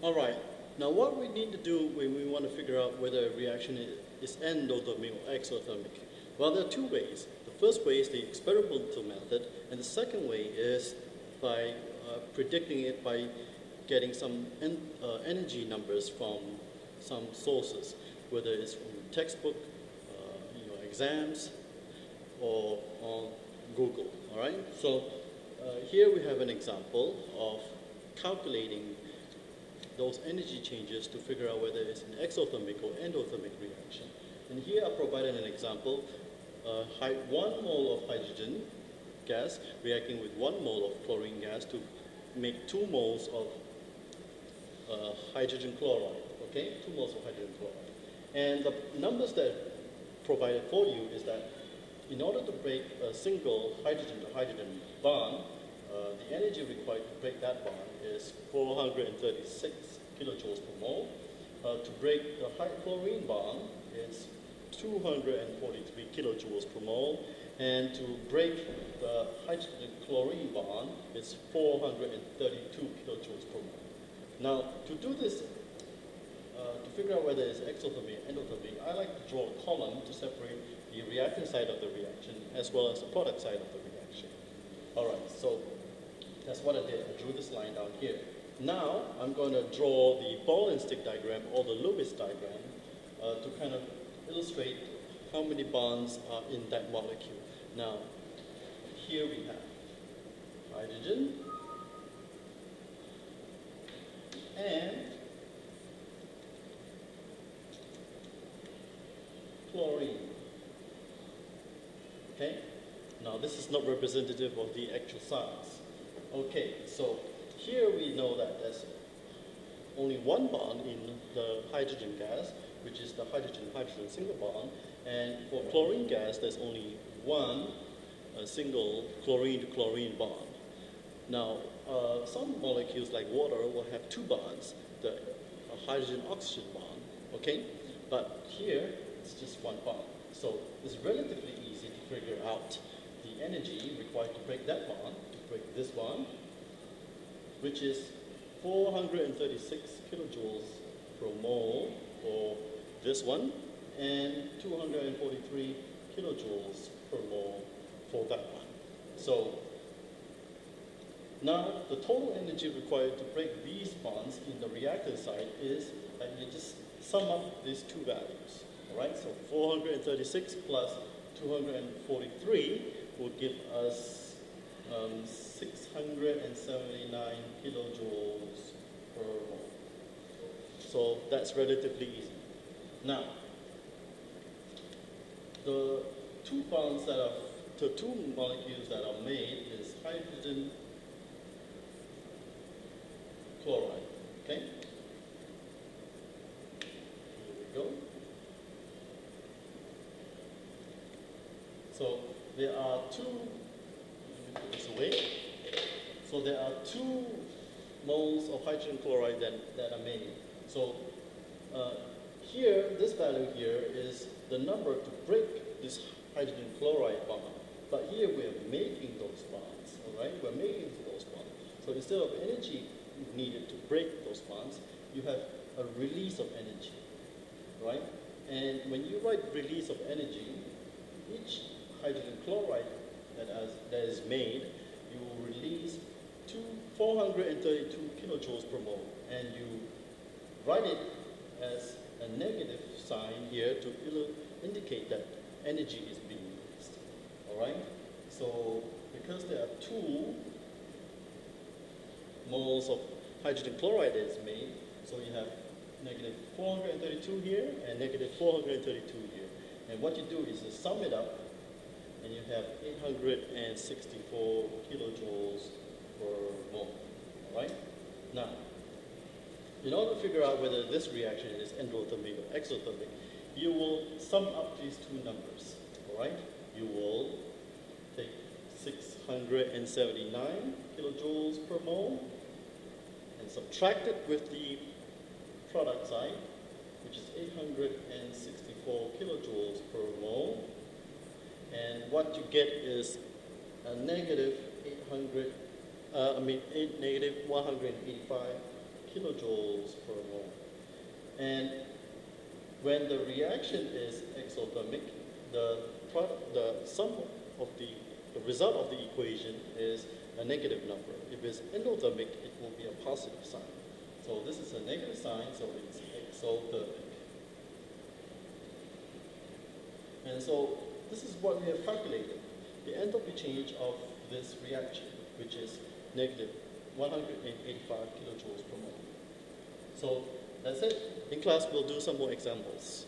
All right. Now, what we need to do when we want to figure out whether a reaction is endothermic or exothermic? Well, there are two ways. The first way is the experimental method, and the second way is by predicting it by getting some energy numbers from some sources, whether it's from textbook, exams, or on Google. All right. So here we have an example of calculating those energy changes to figure out whether it's an exothermic or endothermic reaction. And here I provided an example, 1 mole of hydrogen gas reacting with 1 mole of chlorine gas to make 2 moles of hydrogen chloride, okay? 2 moles of hydrogen chloride. And the numbers that provided for you is that in order to break a single hydrogen to hydrogen bond, the energy required to break that bond is 436 kilojoules per mole. To break the chlorine bond is 243 kilojoules per mole. And to break the hydrogen chlorine bond is 432 kilojoules per mole. Now, to do this, to figure out whether it's exothermic or endothermic, I like to draw a column to separate the reactant side of the reaction as well as the product side of the reaction. All right, so that's what I did. I drew this line down here. Now, I'm going to draw the ball and stick diagram or the Lewis diagram to kind of illustrate how many bonds are in that molecule. Now, here we have hydrogen and chlorine. Okay? Now, this is not representative of the actual size. Okay, so here we know that there's only one bond in the hydrogen gas, which is the hydrogen-hydrogen single bond, and for chlorine gas, there's only one single chlorine-to-chlorine bond. Now, some molecules like water will have 2 bonds, the hydrogen-oxygen bond, okay? But here, it's just 1 bond. So it's relatively easy to figure out the energy required to break that bond, to break this bond, which is 436 kilojoules per mole for this one, and 243 kilojoules per mole for that one. So now the total energy required to break these bonds in the reactant side is that you just sum up these two values. All right, so 436 plus 243 will give us 679 kilojoules per mole. So that's relatively easy. Now, the 2 bonds that are, the 2 molecules that are made is hydrogen chloride. Okay? Here we go. So there are 2, let me put this away. So there are 2 moles of hydrogen chloride that are made. So here, this value here is the number to break this hydrogen chloride bond. But here we're making those bonds, all right? We're making those bonds. So instead of energy needed to break those bonds, you have a release of energy, right? And when you write release of energy, each hydrogen chloride that is made, you will release 432 kilojoules per mole, and you write it as a negative sign here to indicate that energy is being released. All right? So because there are 2 moles of hydrogen chloride that is made, so you have negative 432 here and negative 432 here. And what you do is you sum it up, and you have 864 kilojoules per mole. All right? Now, in order to figure out whether this reaction is endothermic or exothermic, you will sum up these 2 numbers. All right? You will take 679 kilojoules per mole and subtract it with the product side, which is 864 kilojoules per mole. And what you get is a negative 185 kilojoules per mole. And when the reaction is exothermic, the sum of the result of the equation is a negative number. If it's endothermic, it will be a positive sign. So this is a negative sign, so it's exothermic. And so this is what we have calculated, the enthalpy change of this reaction, which is negative 185 kilojoules per mole. So that's it. In class, we'll do some more examples.